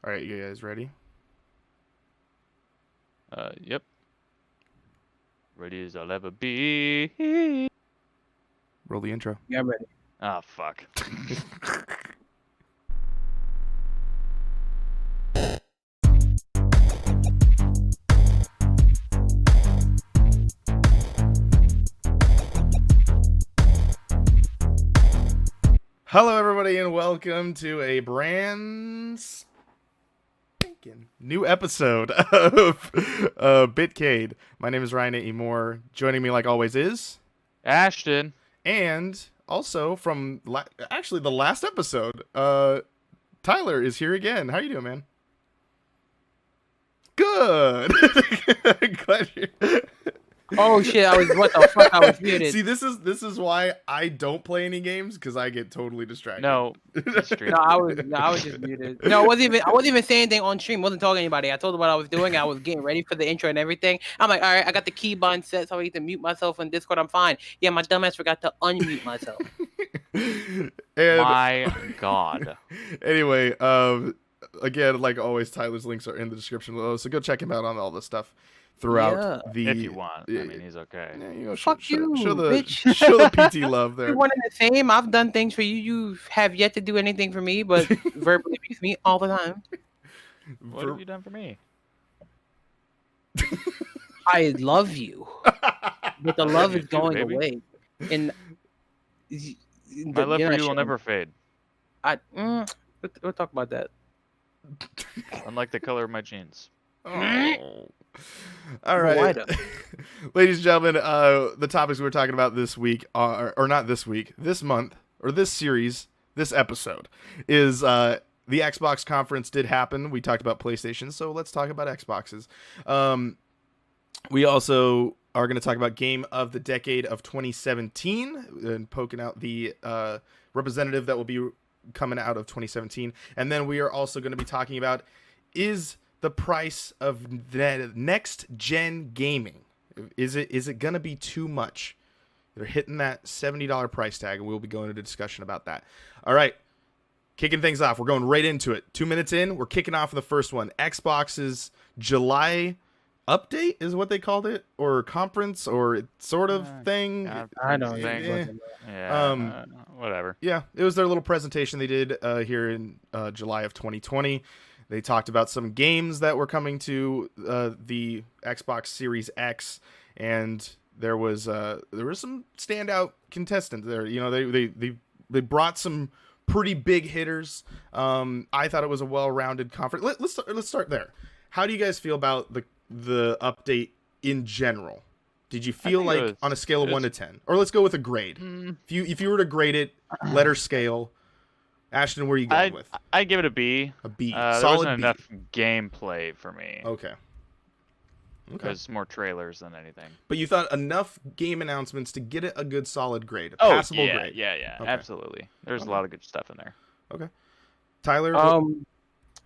All right, you guys ready? Yep. Ready as I'll ever be. Roll the intro. Yeah, I'm ready. Ah, fuck. Hello, everybody, and welcome to a brand spanking new episode of Bitcade. My name is Ryan A. Moore. Joining me, like always, is Ashton. and also from actually the last episode, Tyler is here again. How you doing, man? Good. Glad you're. Oh shit! What the fuck? I was muted. See, this is why I don't play any games, because I get totally distracted. No. Stream. I was just muted. No, I wasn't even saying anything on stream. Wasn't talking to anybody. I told them what I was doing. I was getting ready for the intro and everything. I'm like, all right, I got the keybind set, so I need to mute myself on Discord. I'm fine. Yeah, my dumbass forgot to unmute myself. And, My God. Anyway, again, like always, Tyler's links are in the description below, so go check him out on all this stuff throughout the. If you want. I mean, he's okay. Yeah, you know, Fuck you, show the bitch. show the PT love there. We're one and the same. I've done things for you. You have yet to do anything for me, but verbally abuse me all the time. What have you done for me? I love you, but the love is going baby. away. And My love for you will never fade. We'll talk about that. Unlike the color of my jeans. Oh. All right, ladies and gentlemen, the topics we're talking about this week are, or not this week, this month, or this series, this episode is the Xbox conference did happen. We talked about PlayStation, so let's talk about Xboxes. We also are going to talk about Game of the Decade of 2017 and poking out the representative that will be coming out of 2017, and then we are also going to be talking about the price of the next gen gaming. Is it gonna be too much? They're hitting that $70 price tag, and we'll be going into a discussion about that. All right, kicking things off. We're going right into it. 2 minutes in, we're kicking off the first one. Xbox's July update is what they called it, or conference, or sort of thing. I know. Yeah. Whatever. Yeah, it was their little presentation they did here in July of 2020. They talked about some games that were coming to the Xbox Series X, and there was some standout contestants there. You know, they brought some pretty big hitters. I thought it was a well-rounded conference. Let's start there. How do you guys feel about the update in general? Did you feel like on a scale of 1 to 10, or let's go with a grade? If you were to grade it, letter scale. Ashton, where are you going with? I'd give it a B. A B. There Solid wasn't B. enough gameplay for me. Okay. There's more trailers than anything. But you thought enough game announcements to get it a good solid grade, a passable grade. Yeah, Okay. Absolutely. There's a lot of good stuff in there. Okay. Tyler?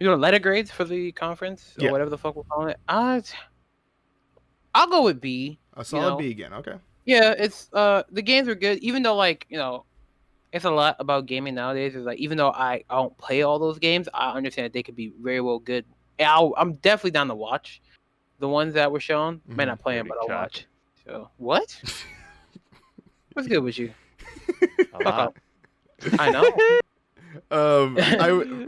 Letter grades for the conference or whatever the fuck we're calling it. I'll go with B. A solid B again. Okay. Yeah, it's the games were good, even though it's a lot about gaming nowadays. Is like, even though I don't play all those games, I understand that they could be very well good. And I'm definitely down to watch the ones that were shown. May not play them, but I'll watch. So what? What's good with you? Fuck up. I know.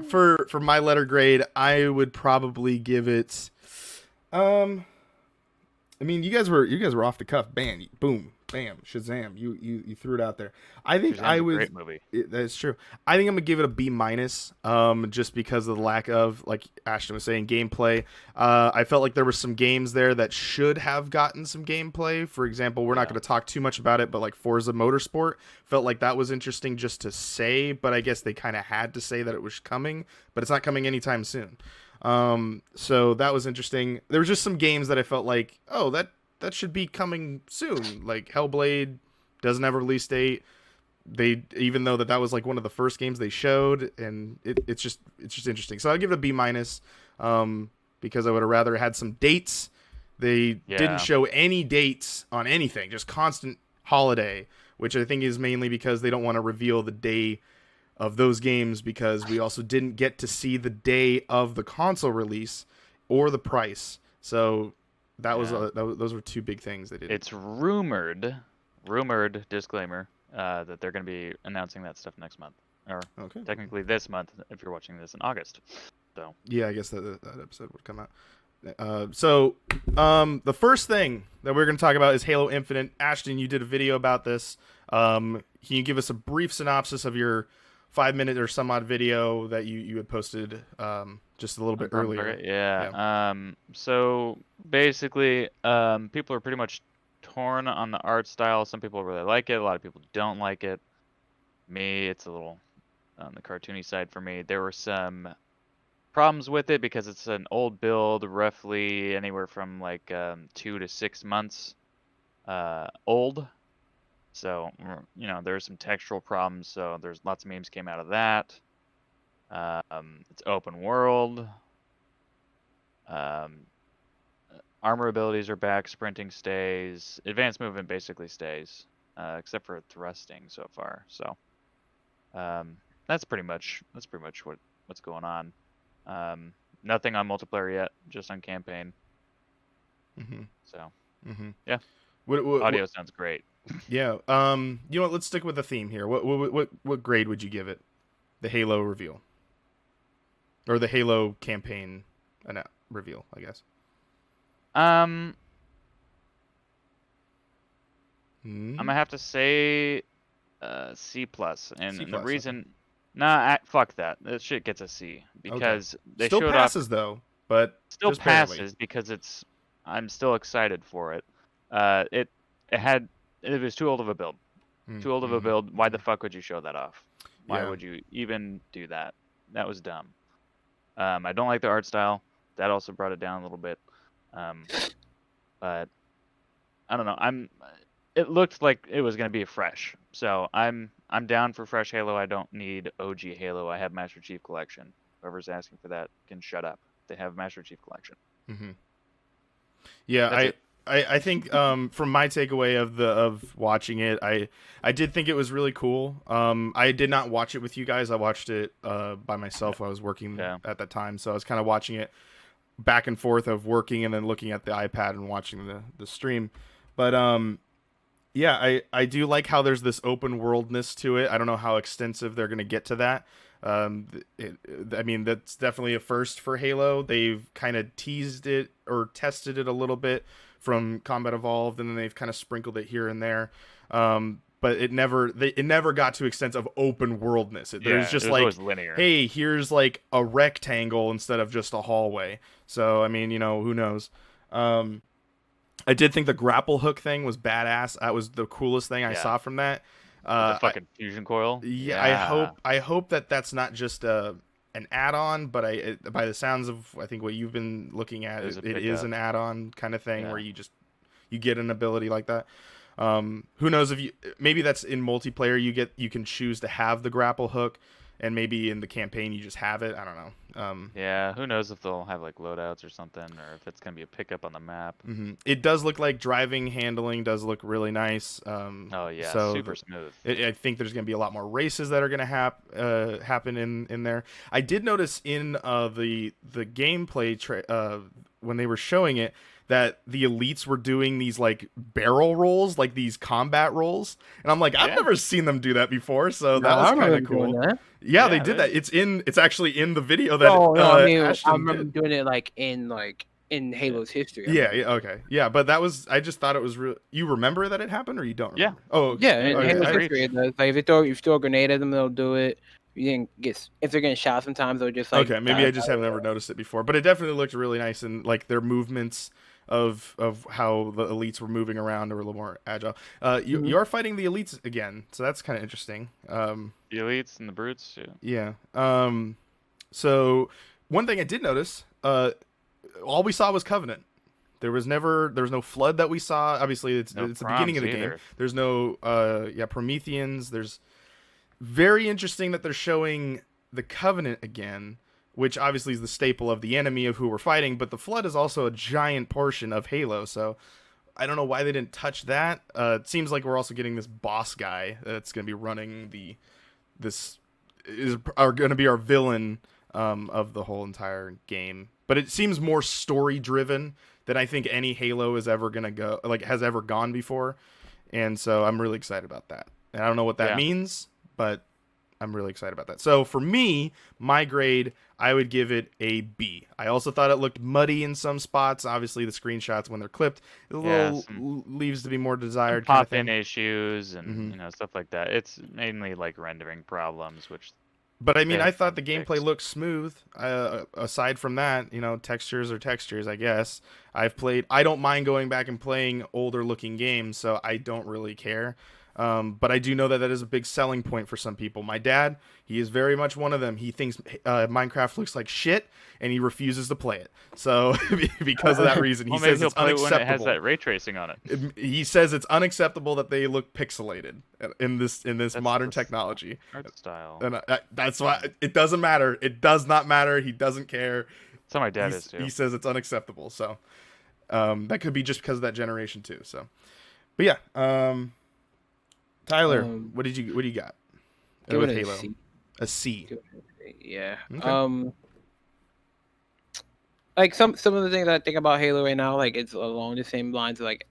For my letter grade, I would probably give it. I mean, you guys were off the cuff. Bam, boom, bam, Shazam. You threw it out there. I think Shazam's a great movie. That's true. I think I'm gonna give it a B-, just because of the lack of, like Ashton was saying, gameplay. I felt like there were some games there that should have gotten some gameplay. For example, we're not going to talk too much about it, but like Forza Motorsport felt like that was interesting just to say. But I guess they kind of had to say that it was coming, but it's not coming anytime soon. So that was interesting. There were just some games that I felt like, oh, that should be coming soon. Like Hellblade doesn't have a release date. Even though that was like one of the first games they showed, and it's just interesting. So I'll give it a B-, because I would have rather had some dates. They didn't show any dates on anything, just constant holiday, which I think is mainly because they don't want to reveal the day of those games because we also didn't get to see the day of the console release or the price. So that was those were two big things they did. It's rumored disclaimer, that they're going to be announcing that stuff next month, or technically this month if you're watching this in August. So yeah, I guess that episode would come out. The first thing that we're going to talk about is Halo Infinite. Ashton, you did a video about this. Can you give us a brief synopsis of your 5-minute or some odd video that you had posted just a little bit earlier? Yeah. So basically, people are pretty much torn on the art style. Some people really like it. A lot of people don't like it. Me, it's a little on the cartoony side for me. There were some problems with it because it's an old build, roughly anywhere from like 2 to 6 months old. So, you know, there's some textural problems. So there's lots of memes came out of that. It's open world. Armor abilities are back. Sprinting stays. Advanced movement basically stays, except for thrusting so far. So that's pretty much what's going on. Nothing on multiplayer yet, just on campaign. So yeah, audio sounds great. Yeah. You know what? Let's stick with the theme here. What grade would you give it? The Halo reveal, or the Halo campaign reveal, I guess. I'm gonna have to say C+, and the reason. Okay. Nah, fuck that. That shit gets a C because they still showed passes though, but still just passes barely. because I'm still excited for it. It was too old of a build. Too old of a build. Why the fuck would you show that off? Why would you even do that? That was dumb. I don't like the art style. That also brought it down a little bit. But I don't know. It looked like it was gonna be fresh, so I'm down for fresh Halo. I don't need OG Halo. I have Master Chief Collection. Whoever's asking for that can shut up. They have Master Chief Collection. Yeah, I think from my takeaway of watching it, I did think it was really cool. I did not watch it with you guys. I watched it by myself. I was working at that time, so I was kind of watching it back and forth of working and then looking at the iPad and watching the stream. But yeah, I do like how there's this open worldness to it. I don't know how extensive they're going to get to that. I mean, that's definitely a first for Halo. They've kind of teased it or tested it a little bit from Combat Evolved, and then they've kind of sprinkled it here and there. But it never got to extent of open worldness. There's just like, linear. Hey, here's like a rectangle instead of just a hallway. So I mean, you know, who knows? I did think the grapple hook thing was badass. That was the coolest thing I saw from that. The fucking fusion coil. Yeah, I hope that that's not just an add-on, but by the sounds of I think what you've been looking at, it is an add-on kind of thing where you get an ability like that. Who knows if maybe that's in multiplayer you can choose to have the grapple hook, and maybe in the campaign you just have it. I don't know. Yeah, who knows if they'll have like loadouts or something, or if it's gonna be a pickup on the map. It does look like driving handling does look really nice. Oh yeah, so super smooth. I think there's gonna be a lot more races that are gonna happen in there. I did notice in the gameplay when they were showing it, that the elites were doing these like barrel rolls, like these combat rolls, and I'm like, I've never seen them do that before, so that was kind of cool. Yeah, they did that. It's actually in the video that. I mean, I remember doing it like in Halo's history. Okay, yeah, but that was. I just thought it was real. You remember that it happened, or you don't? Remember? Yeah. Oh, okay. Yeah. In Halo's history, it does. Like if you throw a grenade at them, they'll do it. If they're getting shot, sometimes they'll just like. Okay, maybe I just have never noticed it before, but it definitely looked really nice, and like their movements of how the elites were moving around were a little more agile. You are fighting the elites again, so that's kind of interesting. The elites and the brutes. Yeah. So one thing I did notice, all we saw was Covenant. There was no flood that we saw. Obviously, it's the beginning of the game. There's no Prometheans. There's very interesting that they're showing the Covenant again, which obviously is the staple of the enemy of who we're fighting, but the Flood is also a giant portion of Halo, so I don't know why they didn't touch that. It seems like we're also getting this boss guy that's going to be running this are going to be our villain of the whole entire game. But it seems more story driven than I think any Halo is ever gonna go, like has ever gone before, and so I'm really excited about that. And I don't know what that means, but I'm really excited about that. So for me, my grade, I would give it a B. I also thought it looked muddy in some spots. Obviously, the screenshots when they're clipped, a little leaves to be more desired. Pop-in issues and stuff like that. It's mainly like rendering problems, which. But I mean, I thought the gameplay looked smooth. Aside from that, textures are textures, I guess. I don't mind going back and playing older looking games, so I don't really care. But I do know that is a big selling point for some people. My dad, he is very much one of them. He thinks Minecraft looks like shit, and he refuses to play it. So because of that reason, he says it's unacceptable. When it has that ray tracing on it. He says it's unacceptable that they look pixelated in this modern technology. Art style. And that's why it doesn't matter. It does not matter. He doesn't care. So my dad is too. He says it's unacceptable. So that could be just because of that generation too. So, but yeah. Tyler, what do you got? With Halo. A C. Yeah. Okay. Like some of the things I think about Halo right now, like it's along the same lines of like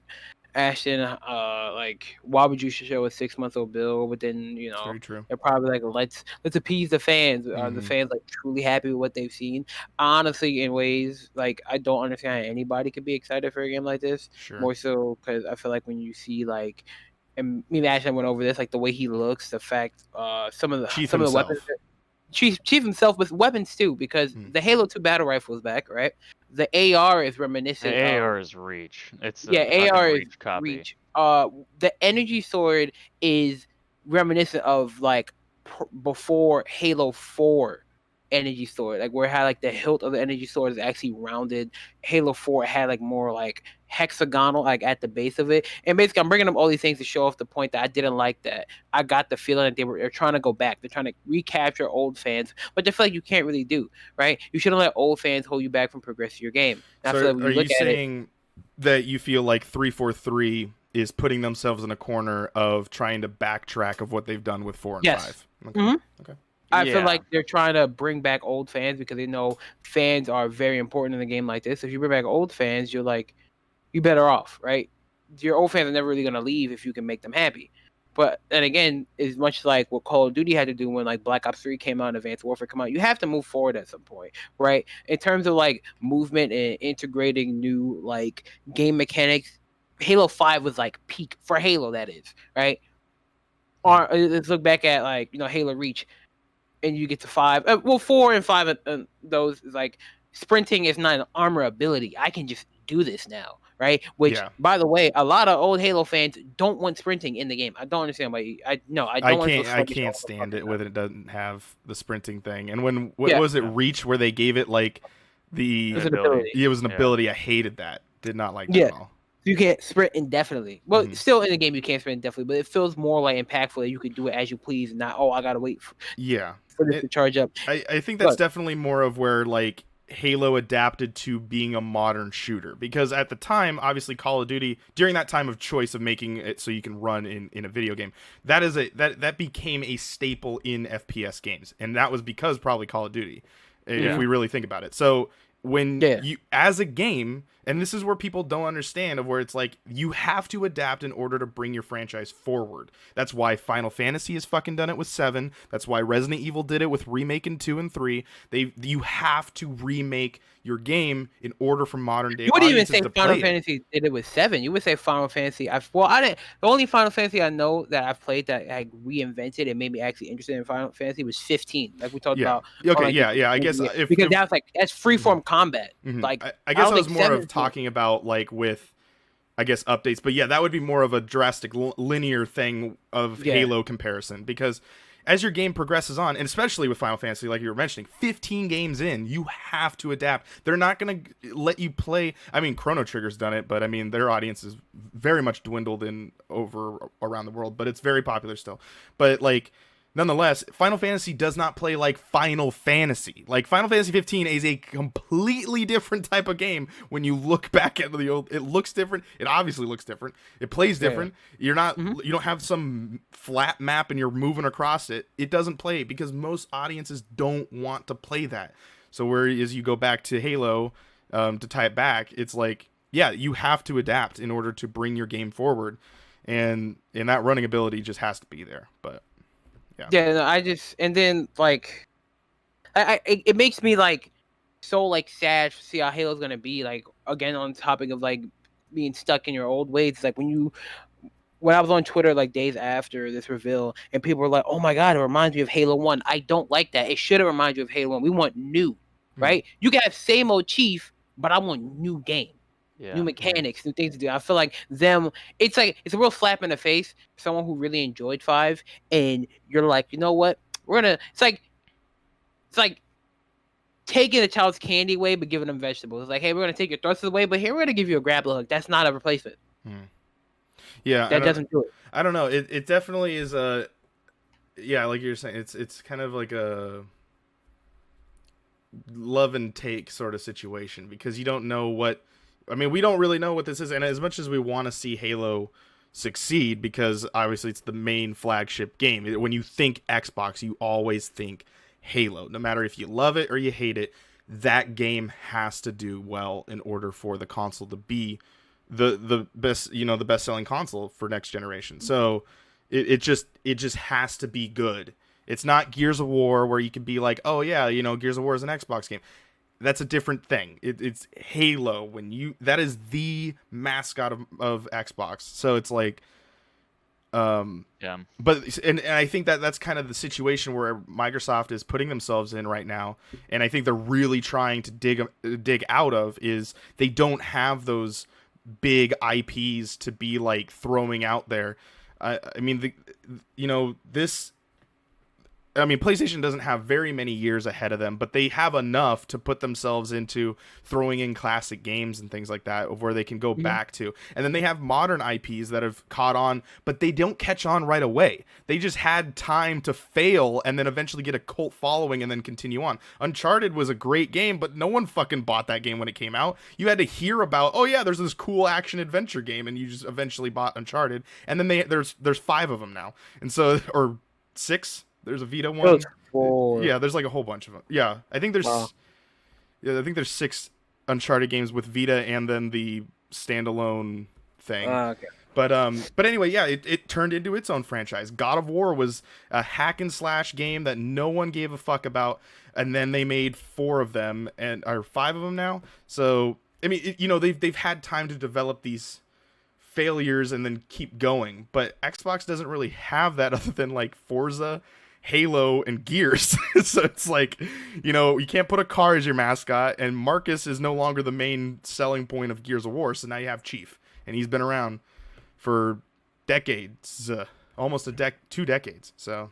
Ashton, like why would you show a 6-month-old build? But then very true. They're probably like let's appease the fans. Are the fans like truly happy with what they've seen? Honestly, in ways like I don't understand how anybody could be excited for a game like this. Sure. More so because I feel like when you see like. And me and Ashton went over this, like the way he looks, the fact, some of the weapons, Chief himself with weapons too, because the Halo 2 battle rifle is back, right? The AR is reminiscent. The AR is Reach. It's AR is Reach copy. Reach. The energy sword is reminiscent of like before Halo 4 energy sword, like where it had like the hilt of the energy sword is actually rounded. Halo 4 had like more like hexagonal like at the base of it, and basically I'm bringing up all these things to show off the point that I didn't like that. I got the feeling that they're trying to go back, they're trying to recapture old fans, but they feel like you can't really do right. You shouldn't let old fans hold you back from progressing your game. So are you saying that you feel like 343 is putting themselves in a corner of trying to backtrack of what they've done with 4 and 5? Okay. Okay. I feel like they're trying to bring back old fans because they know fans are very important in a game like this. If you bring back old fans, you're better off, right? Your old fans are never really going to leave if you can make them happy. But then again, it's much like what Call of Duty had to do when like Black Ops 3 came out and Advanced Warfare came out. You have to move forward at some point, right? In terms of like movement and integrating new like game mechanics, Halo 5 was like peak for Halo, that is, right? Or let's look back at like, Halo Reach. And you get to 5. 4 and 5 those is like sprinting is not an armor ability. I can just do this now, right? Which, by the way, a lot of old Halo fans don't want sprinting in the game. I don't understand why. I can't stand it when it doesn't have the sprinting thing. And when was it Reach where they gave it like the ability? It was an ability. I hated that. Did not like that at all. You can't sprint indefinitely. Well, still in the game you can't sprint indefinitely, but it feels more like impactful that you could do it as you please, and not I gotta wait for this to charge up. I think that's definitely more of where like Halo adapted to being a modern shooter, because at the time, obviously Call of Duty, during that time of choice of making it so you can run in a video game, that became a staple in FPS games, and that was because probably Call of Duty, if we really think about it. So when you, as a game, and this is where people don't understand, of where it's like you have to adapt in order to bring your franchise forward. That's why Final Fantasy has fucking done it with 7. That's why Resident Evil did it with remaking 2 and 3. You have to remake your game in order for modern day. You wouldn't even say Final Fantasy did it with 7. You would say Final Fantasy. I didn't. The only Final Fantasy I know that I've played that I reinvented and made me actually interested in Final Fantasy was 15. Like we talked about. Okay, I guess because that's freeform combat. Like I guess I was more of talking about like with, I guess, updates, but that would be more of a drastic linear thing of Halo comparison, because as your game progresses on, and especially with Final Fantasy, like you were mentioning, 15 games in, you have to adapt. They're not going to let you play. I mean, Chrono Trigger's done it, but I mean, their audience is very much dwindled in over around the world, but it's very popular still. But like, nonetheless, Final Fantasy does not play like Final Fantasy. Like Final Fantasy 15 is a completely different type of game. When you look back at the old, it looks different. It obviously looks different. It plays different. Yeah. You're not, you don't have some flat map and you're moving across it. It doesn't play because most audiences don't want to play that. So whereas you go back to Halo, to tie it back, it's like, yeah, you have to adapt in order to bring your game forward, and that running ability just has to be there. But yeah, no, and then like, it makes me like so like sad to see how Halo's gonna be, like, again on the topic of like being stuck in your old ways. Like when I was on Twitter like days after this reveal, and people were like, "Oh my god, it reminds me of Halo 1." I don't like that. It should have reminded you of Halo 1. We want new, right? You can have same old Chief, but I want new game. Yeah. New mechanics, new things to do. I feel like it's a real slap in the face. Someone who really enjoyed 5, and you're like, you know what? It's like taking a child's candy away, but giving them vegetables. It's like, hey, we're gonna take your thrusters away, but here we're gonna give you a grapple hook. That's not a replacement. Yeah, that doesn't do it. I don't know. It definitely is a, yeah, like you're saying, it's kind of like a love and take sort of situation, because you don't know what. I mean, we don't really know what this is, and as much as we want to see Halo succeed, because obviously it's the main flagship game. When you think Xbox, you always think Halo. No matter if you love it or you hate it, that game has to do well in order for the console to be the best, the best-selling console for next generation. So it just has to be good. It's not Gears of War where you can be like, oh yeah, Gears of War is an Xbox game. That's a different thing. It's Halo. That is the mascot of Xbox. So it's like, yeah. But and I think that's kind of the situation where Microsoft is putting themselves in right now, and I think they're really trying to dig out of is they don't have those big IPs to be like throwing out there. I mean, PlayStation doesn't have very many years ahead of them, but they have enough to put themselves into throwing in classic games and things like that, of where they can go back to. And then they have modern IPs that have caught on, but they don't catch on right away. They just had time to fail and then eventually get a cult following and then continue on. Uncharted was a great game, but no one fucking bought that game when it came out. You had to hear about, oh yeah, there's this cool action adventure game, and you just eventually bought Uncharted. And then there's 5 of them now. And so, or 6. There's a Vita one. 4. Yeah, there's like a whole bunch of them. Yeah, I think there's. Wow. Yeah, I think there's 6 Uncharted games with Vita, and then the standalone thing. Okay. But anyway, yeah, it turned into its own franchise. God of War was a hack and slash game that no one gave a fuck about, and then they made 4 of them, or 5 of them now. So I mean, they've had time to develop these failures and then keep going. But Xbox doesn't really have that, other than like Forza, Halo, and Gears. So it's like, you can't put a car as your mascot, and Marcus is no longer the main selling point of Gears of War. So now you have Chief, and he's been around for decades, almost 2 decades. So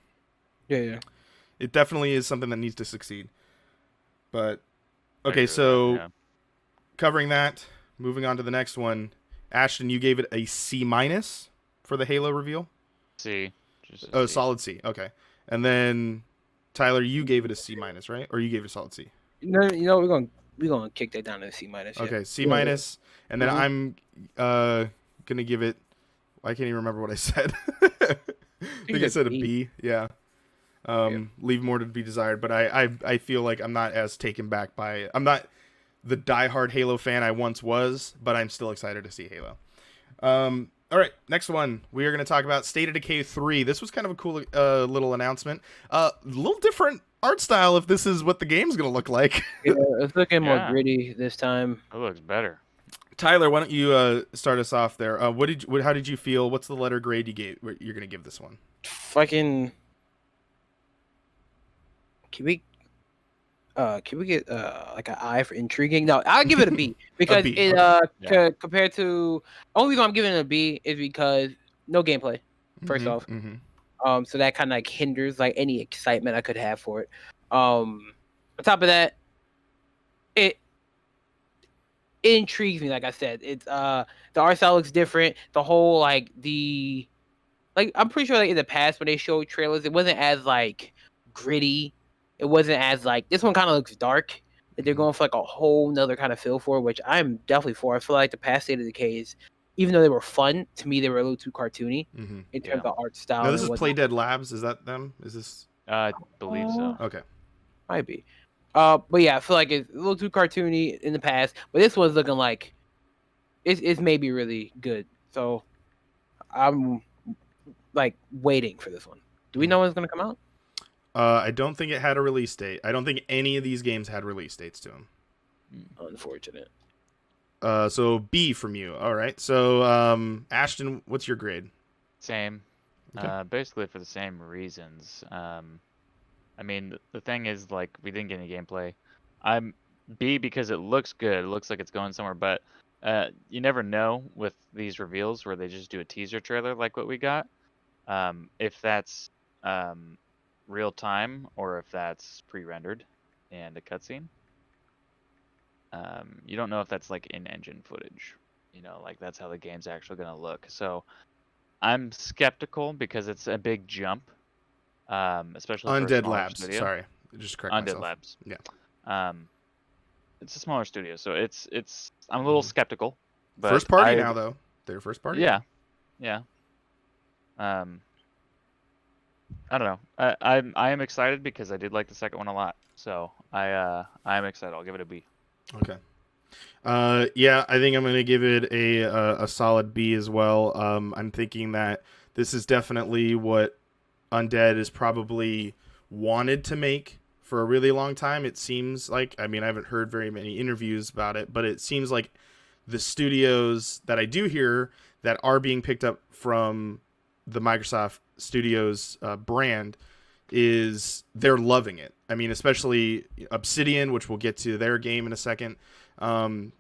yeah, it definitely is something that needs to succeed. But okay, so covering that, moving on to the next one. Ashton, you gave it a C- for the Halo reveal. C. Solid C. Okay. And then Tyler, you gave it a C-, right? Or you gave it a solid C? No, we're gonna kick that down to a C-. Okay, C-, and then I'm gonna give it. I can't even remember what I said. I think I said a B. Yeah. Leave more to be desired. But I feel like I'm not as taken back by. I'm not the diehard Halo fan I once was, but I'm still excited to see Halo. All right, next one. We are going to talk about State of Decay 3. This was kind of a cool little announcement. A little different art style if this is what the game's going to look like. Yeah, it's looking more gritty this time. It looks better. Tyler, why don't you start us off there? How did you feel? What's the letter grade you're going to give this one? Fucking. Can we get like an I for intriguing? No, I'll give it a B because compared to only reason I'm giving it a B is because no gameplay. First off, so that kind of like hinders like any excitement I could have for it. On top of that, it intrigues me. Like I said, it's the art style looks different. The whole like the like I'm pretty sure like in the past when they showed trailers, it wasn't as like gritty. It wasn't as like this one kind of looks dark. Like, they're going for like a whole nother kind of feel for it, which I'm definitely for. I feel like the past State of Decays, even though they were fun, to me they were a little too cartoony in terms of art style. No, this and is whatnot. Playdead Labs. Is that them? Is this? I believe so. Okay. Might be. But yeah, I feel like it's a little too cartoony in the past. But this one's looking like it's maybe really good. So I'm like waiting for this one. Do we know when it's gonna come out? I don't think it had a release date. I don't think any of these games had release dates to them. Unfortunate. So B from you. All right. So Ashton, what's your grade? Same. Okay. Basically for the same reasons. I mean, the thing is, like, we didn't get any gameplay. I'm B because it looks good. It looks like it's going somewhere, but you never know with these reveals where they just do a teaser trailer like what we got. If that's real time or if that's pre-rendered and a cutscene. You don't know if that's like in-engine footage. You know, like that's how the game's actually going to look. So I'm skeptical because it's a big jump, especially for a Undead smaller Labs. studio. Sorry, just correct Undead myself. Labs. Yeah. It's a smaller studio, so it's. I'm a little skeptical. But First party now, though. They're first party. Yeah, yeah. I don't know. I am excited because I did like the second one a lot. So I am excited. I'll give it a B. Okay. Yeah, I think I'm gonna give it a solid B as well. I'm thinking that this is definitely what Undead is probably wanted to make for a really long time. It seems like, I mean, I haven't heard very many interviews about it, but it seems like the studios that I do hear that are being picked up from the Microsoft Studios brand is they're loving it. I mean, especially Obsidian, which we'll get to their game in a second. And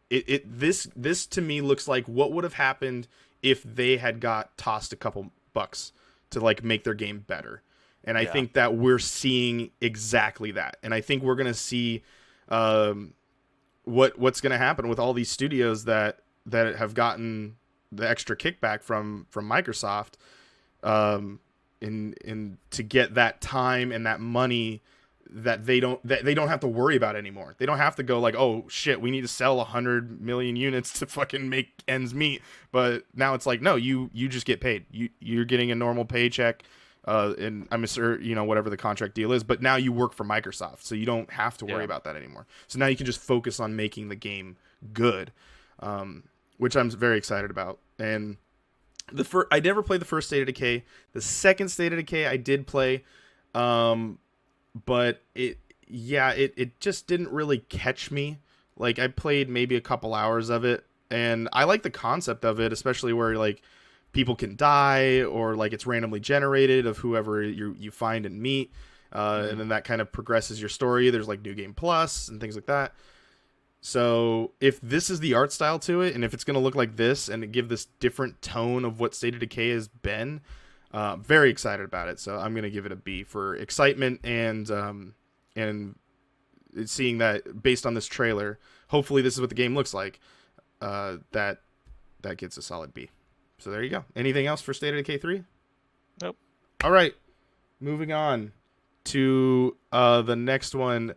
this to me looks like what would have happened if they had got tossed a couple bucks to like make their game better. And I think that we're seeing exactly that. And I think we're going to see what's going to happen with all these studios that have gotten the extra kickback from Microsoft in to get that time and that money that they don't have to worry about anymore. They don't have to go like, oh shit, we need to sell 100 million units to fucking make ends meet. But now it's like, no, you just get paid. You're getting a normal paycheck, and I'm sure whatever the contract deal is. But now you work for Microsoft, so you don't have to worry about that anymore. So now you can just focus on making the game good, which I'm very excited about. And I never played the first State of Decay. The second State of Decay I did play. But it just didn't really catch me. Like I played maybe a couple hours of it, and I like the concept of it, especially where like people can die or like it's randomly generated of whoever you find and meet, and then that kind of progresses your story. There's like New Game Plus and things like that. So if this is the art style to it, and if it's going to look like this and give this different tone of what State of Decay has been, very excited about it. So I'm going to give it a B for excitement and seeing that based on this trailer. Hopefully this is what the game looks like. That gets a solid B. So there you go. Anything else for State of Decay 3? Nope. All right. Moving on to the next one.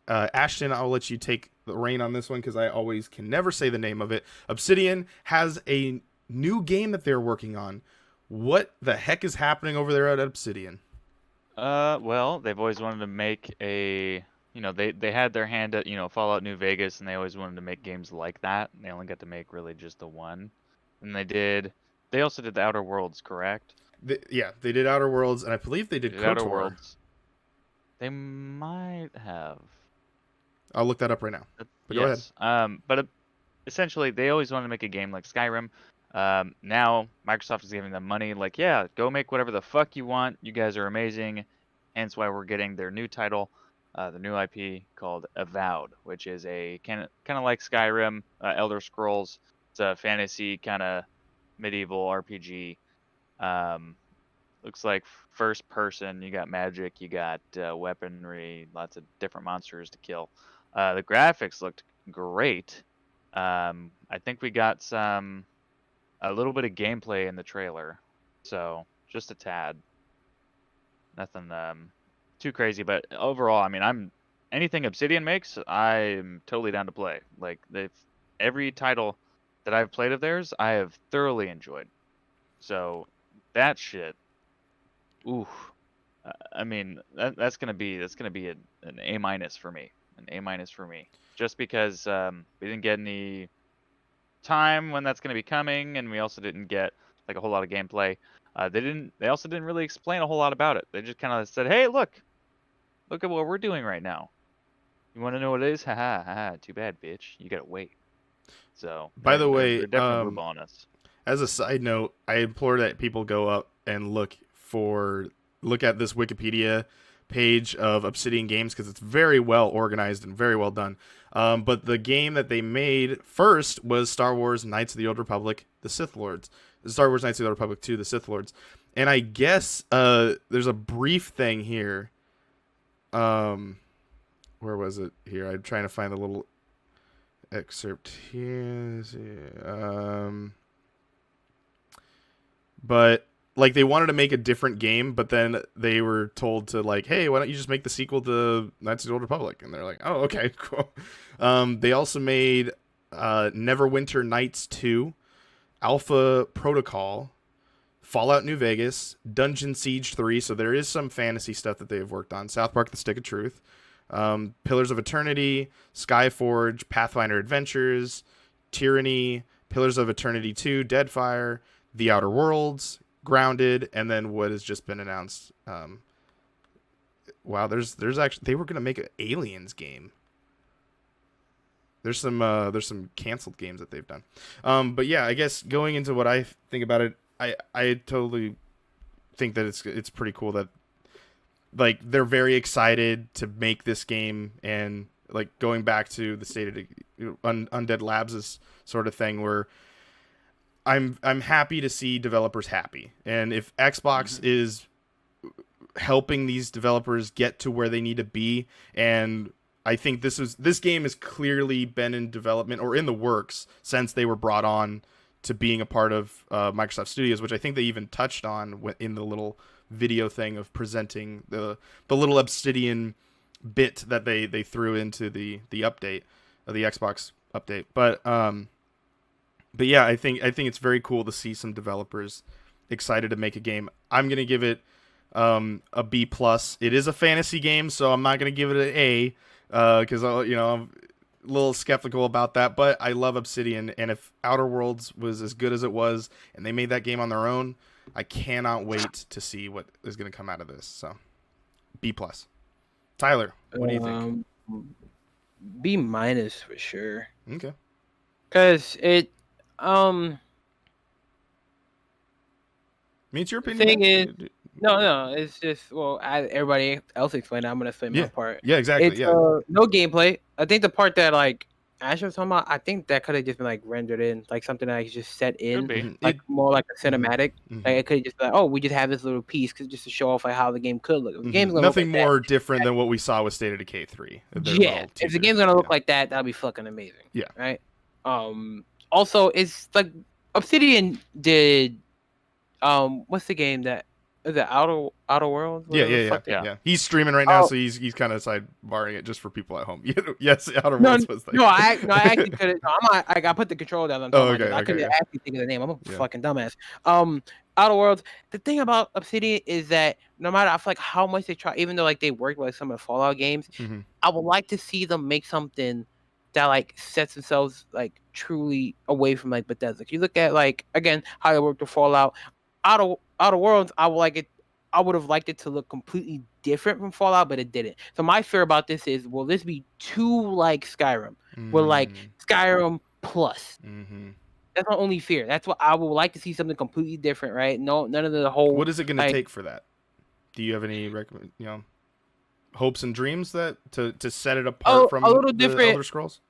Ashton, I'll let you take the reign on this one because I always can never say the name of it. Obsidian has a new game that they're working on. What the heck is happening over there at Obsidian? Well, they've always wanted to make a, they had their hand at, Fallout New Vegas, and they always wanted to make games like that. And they only got to make really just the one. And they also did the Outer Worlds, correct? They did Outer Worlds, and I believe they did KOTOR. Outer Worlds. They might have. I'll look that up right now. But go ahead. But essentially, they always wanted to make a game like Skyrim. Now Microsoft is giving them money. Like, yeah, go make whatever the fuck you want. You guys are amazing. Hence why we're getting their new title, the new IP called Avowed, which is a kind of like Skyrim, Elder Scrolls. It's a fantasy kind of medieval RPG. Looks like first person. You got magic. You got weaponry. Lots of different monsters to kill. The graphics looked great. I think we got some a little bit of gameplay in the trailer, so just a tad. Nothing too crazy, but overall, I mean, anything Obsidian makes, I'm totally down to play. Like every title that I've played of theirs, I have thoroughly enjoyed. So that shit, ooh, I mean, that's gonna be an A minus for me, just because we didn't get any time when that's gonna be coming, and we also didn't get like a whole lot of gameplay. They also didn't really explain a whole lot about it. They just kind of said, "Hey, look at what we're doing right now. You want to know what it is? Haha, haha. Too bad, bitch. You gotta wait." So By the way, they're definitely blueballing us. As a side note, I implore that people go up and look at this Wikipedia page of Obsidian Games because it's very well organized and very well done. But the game that they made first was Star Wars Knights of the Old Republic, The Sith Lords. Star Wars Knights of the Old Republic 2, The Sith Lords. And I guess there's a brief thing here. Where was it here? I'm trying to find the little excerpt here. But like they wanted to make a different game, but then they were told to like, hey, why don't you just make the sequel to Knights of the Old Republic? And they're like, oh, okay, cool. They also made Neverwinter Nights 2, Alpha Protocol, Fallout New Vegas, Dungeon Siege 3. So there is some fantasy stuff that they've worked on. South Park: The Stick of Truth, Pillars of Eternity, Skyforge, Pathfinder Adventures, Tyranny, Pillars of Eternity 2, Deadfire, The Outer Worlds, Grounded, and then what has just been announced. Wow, there's actually they were gonna make an Aliens game. There's some canceled games that they've done. But yeah, I guess going into what I think about it, I totally think that it's pretty cool that like they're very excited to make this game, and like going back to the state of Undead Labs' sort of thing where I'm happy to see developers happy, and if Xbox is helping these developers get to where they need to be, and I think this game has clearly been in development or in the works since they were brought on to being a part of Microsoft Studios, which I think they even touched on in the little video thing of presenting the little Obsidian bit that they threw into the update of the Xbox update. But yeah, I think it's very cool to see some developers excited to make a game. I'm gonna give it a B plus. It is a fantasy game, so I'm not gonna give it an A because I'm a little skeptical about that. But I love Obsidian, and if Outer Worlds was as good as it was, and they made that game on their own, I cannot wait to see what is gonna come out of this. So B plus. Tyler, what do you think? B minus for sure. Okay. Because it I mean, it's your opinion. Thing is, no, it's just as everybody else explained, I'm gonna explain my part. Yeah, exactly. It's no gameplay. I think the part that like Ash was talking about, I think that could have just been like rendered in, like something that is just set in, like more like a cinematic. Like it could just be like, oh, we just have this little piece just to show off like how the game could look. If the game's gonna nothing look like more that, different than what we saw with State of Decay 3. Yeah, if the game's gonna look like that, that'll be fucking amazing. Yeah. Right. Also, it's like Obsidian did. What's the game that is it? Outer Worlds? Yeah. He's streaming right now, so he's kind of sidebarring it just for people at home. Yes, Outer Worlds was like. I actually couldn't. No, I put the controller down. I couldn't actually think of the name. I'm a fucking dumbass. Outer Worlds. The thing about Obsidian is that no matter I feel like how much they try, even though like they worked with some of the Fallout games, I would like to see them make something that like sets themselves like truly away from like Bethesda. If you look at like again how they worked with Fallout, Outer Worlds, I would have liked it to look completely different from Fallout, but it didn't. So my fear about this is, will this be too like Skyrim? Will like Skyrim plus? That's my only fear. That's what I would like to see, something completely different, right? No, none of the whole. What is it going to take for that? Do you have any hopes and dreams that to set it apart from a little different Elder Scrolls?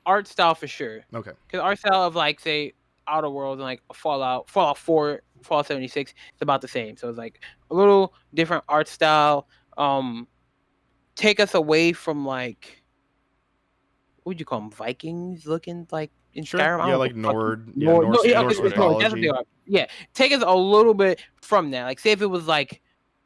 Art style for sure. Okay. Because art style of like say Outer Worlds and like Fallout 4, Fallout 76, it's about the same. So it's like a little different art style. Take us away from like would you call them, Vikings looking like in Sure. Skyrim? I Yeah, don't like know, Nord, Nord, no, yeah, Norse okay, it's Nord, that's what they mythology. are. Yeah, take us a little bit from that. Like, say if it was like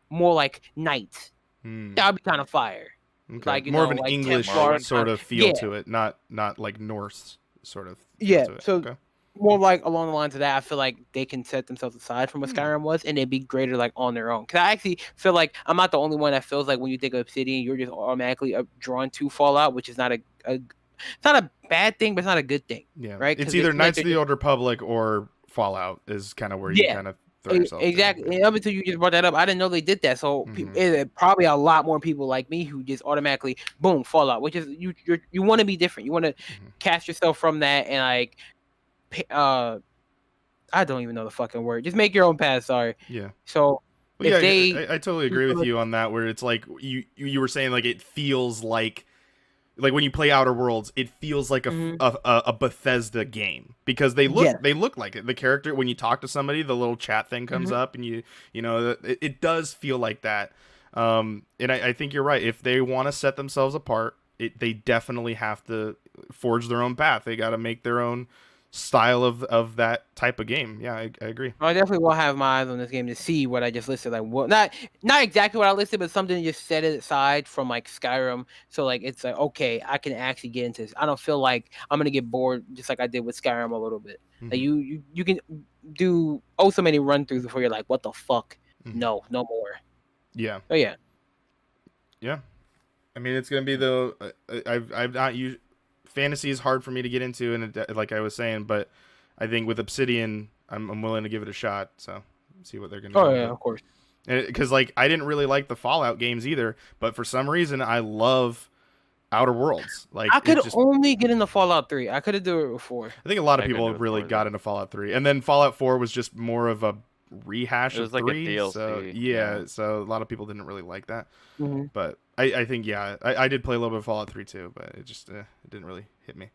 more like knights, that would be kind of fire. Okay. Like, More of an like English Templar sort kind of feel yeah, to it, not like Norse sort of feel yeah. to it. So Okay. more like along the lines of that, I feel like they can set themselves aside from what Hmm. Skyrim was, and they'd be greater like on their own. Because I actually feel like I'm not the only one that feels like when you think of Obsidian, you're just automatically drawn to Fallout, which is not it's not a bad thing, but it's not a good thing, Yeah. right? It's Because they either feel like Knights they're of the just Old Republic or Fallout is kind of where you yeah. kind of throw yourself there. Exactly. And up until you just brought that up, I didn't know they did that. So probably a lot more people like me who just automatically boom Fallout, which is you want to be different. You want to cast yourself from that and like I don't even know the fucking word. Just make your own path. Sorry. Yeah. So Well, if yeah, they I totally agree with you on that. Where it's like you were saying, like it feels like when you play Outer Worlds, it feels like a Bethesda game because they look like it. The character, when you talk to somebody, the little chat thing comes up, and you know it does feel like that. And I think you're right. If they want to set themselves apart, they definitely have to forge their own path. They got to make their own style of that type of game. Yeah, I agree. I definitely will have my eyes on this game to see what I just listed. Like, what not exactly what I listed, but something to just set it aside from like Skyrim. So like it's like okay, I can actually get into this. I don't feel like I'm gonna get bored just like I did with Skyrim a little bit. Like you can do so many run throughs before you're like, what the fuck? No more. Yeah. Oh yeah. Yeah. I mean, it's gonna be I've not used fantasy is hard for me to get into, and like I was saying, but I think with Obsidian, I'm willing to give it a shot. So see what they're gonna do. Oh yeah, of course. Because like I didn't really like the Fallout games either, but for some reason I love Outer Worlds. Like I could only get into Fallout 3. I could have done it before. I think a lot of people really got into Fallout 3, and then Fallout 4 was just more of a rehash of like 3. A DLC, so yeah, so a lot of people didn't really like that. But I think I did play a little bit of Fallout 3 too, but it just it didn't really hit me.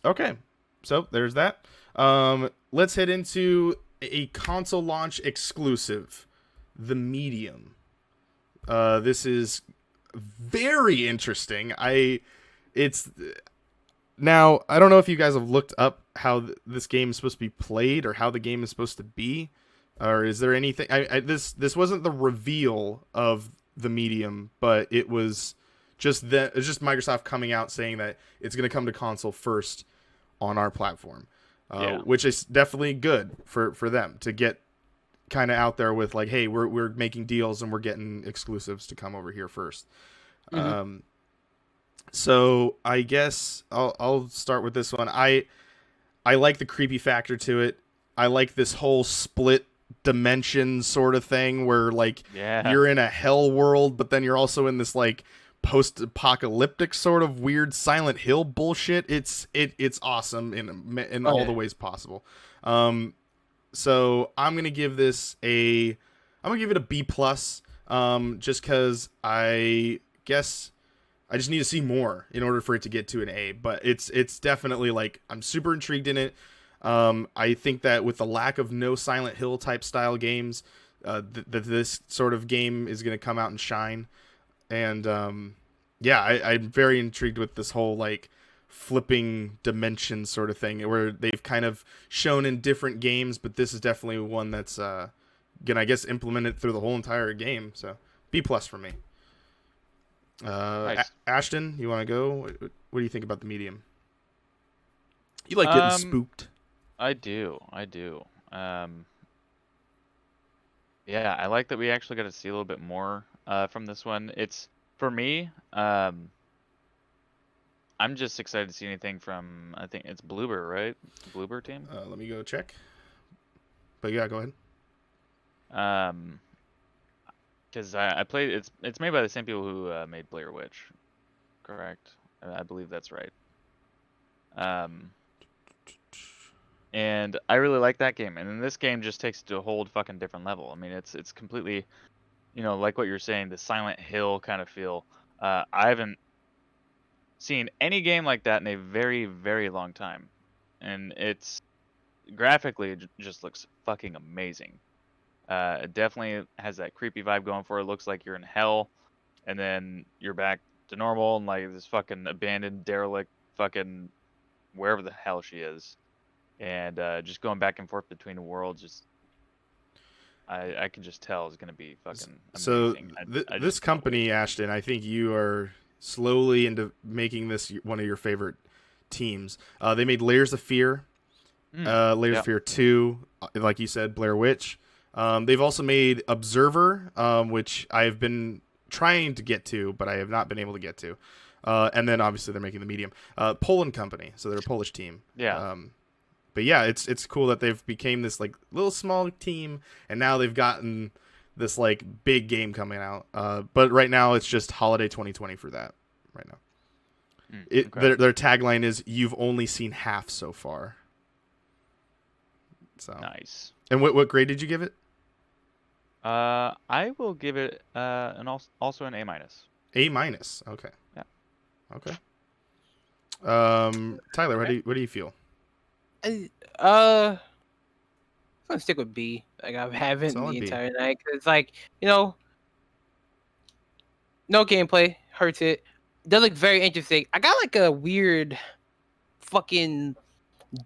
Okay, so there's that. Let's head into a console launch exclusive, The Medium. This is very interesting. Now, I don't know if you guys have looked up how this game is supposed to be played or how the game is supposed to be, or is there anything? This wasn't the reveal of The Medium, but it was just Microsoft coming out saying that it's going to come to console first on our platform, which is definitely good for them to get kind of out there with like, hey, we're making deals and we're getting exclusives to come over here first. So I guess I'll start with this one. I like the creepy factor to it. I like this whole split dimension sort of thing where like you're in a hell world, but then you're also in this like post-apocalyptic sort of weird Silent Hill bullshit. It's awesome in all the ways possible. So I'm gonna give it a B+. Just because I guess I just need to see more in order for it to get to an A. But it's definitely like I'm super intrigued in it. I think that with the lack of no Silent Hill type style games, this sort of game is going to come out and shine. And I'm very intrigued with this whole like flipping dimension sort of thing where they've kind of shown in different games, but this is definitely one that's gonna, I guess, implement it through the whole entire game. So B+ for me. Nice. Ashton, you want to go? What do you think about The Medium? You like getting spooked? I do. Yeah, I like that we actually got to see a little bit more from this one. It's for me. I'm just excited to see anything from. I think it's Bloober, right? Bloober team. Let me go check. But yeah, go ahead. Because I played. It's made by the same people who made Blair Witch, correct? I believe that's right. And I really like that game, and then this game just takes it to a whole fucking different level. I mean, it's completely, like what you're saying, the Silent Hill kind of feel. I haven't seen any game like that in a very, very long time, and it's graphically it just looks fucking amazing. It definitely has that creepy vibe going for it. It looks like you're in hell, and then you're back to normal and like this fucking abandoned, derelict, fucking wherever the hell she is, and just going back and forth between the worlds. Just I can just tell it's gonna be fucking amazing. So this company, Ashton, I think you are slowly into making this one of your favorite teams. They made Layers of Fear, Layers of Fear 2, like you said, Blair Witch. They've also made Observer, which I've been trying to get to, but I have not been able to get to. And then obviously they're making the Medium. Poland company, so they're a Polish team. Yeah. But yeah, it's cool that they've became this like little small team, and now they've gotten this like big game coming out. But right now it's just holiday 2020 for that. Right now, okay. their tagline is "You've only seen half so far." So nice. And what grade did you give it? I will give it also an A-. A-. Okay. Yeah. Okay. Tyler, what do you feel? I'm gonna stick with B. Like I haven't Solid the B. entire night. 'Cause it's like, you know, no gameplay hurts it. It does look very interesting. I got like a weird fucking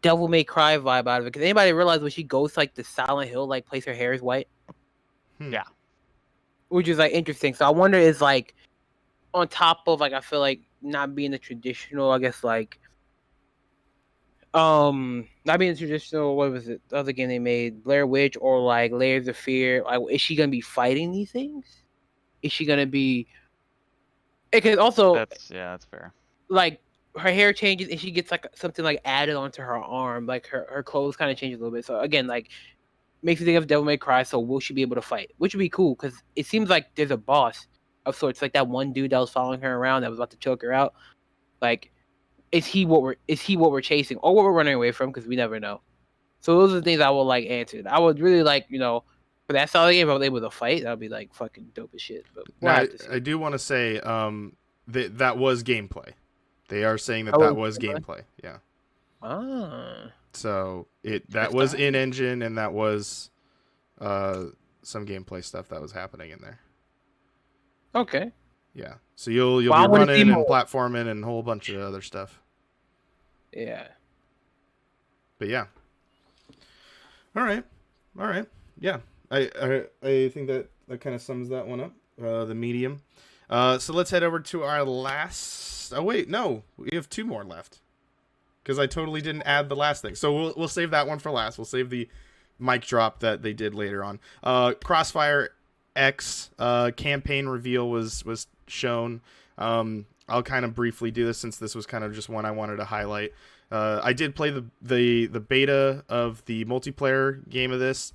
Devil May Cry vibe out of it. Because anybody realize when she goes to, like the Silent Hill, like place her hair is white? Yeah. Which is like interesting. So I wonder is like on top of like I feel like not being the traditional, I guess like not being the traditional, what was it? The other game they made, Blair Witch or like Layers of Fear. Like, is she gonna be fighting these things? Is she gonna be? It could also That's fair. like her hair changes and she gets like something like added onto her arm, like her clothes kind of change a little bit. So again, like makes me think of Devil May Cry. So will she be able to fight? Which would be cool because it seems like there's a boss of sorts, like that one dude that was following her around that was about to choke her out. Like, is he what we're chasing or what we're running away from? Because we never know. So those are the things I would like answered. I would really like, for that solid game, if I was able to fight, that would be like fucking dope as shit. But now, I do want to say that was gameplay. They are saying that was gameplay. Yeah. Ah. So that was in engine, and that was some gameplay stuff that was happening in there. Okay. Yeah. So you'll be running and platforming and a whole bunch of other stuff. Yeah. But yeah. All right. Yeah. I think that kind of sums that one up. The Medium. So let's head over to our last. Oh wait, no, we have two more left. Because I totally didn't add the last thing. So we'll save that one for last. We'll save the mic drop that they did later on. Crossfire X campaign reveal was shown. I'll kind of briefly do this since this was kind of just one I wanted to highlight. I did play the beta of the multiplayer game of this.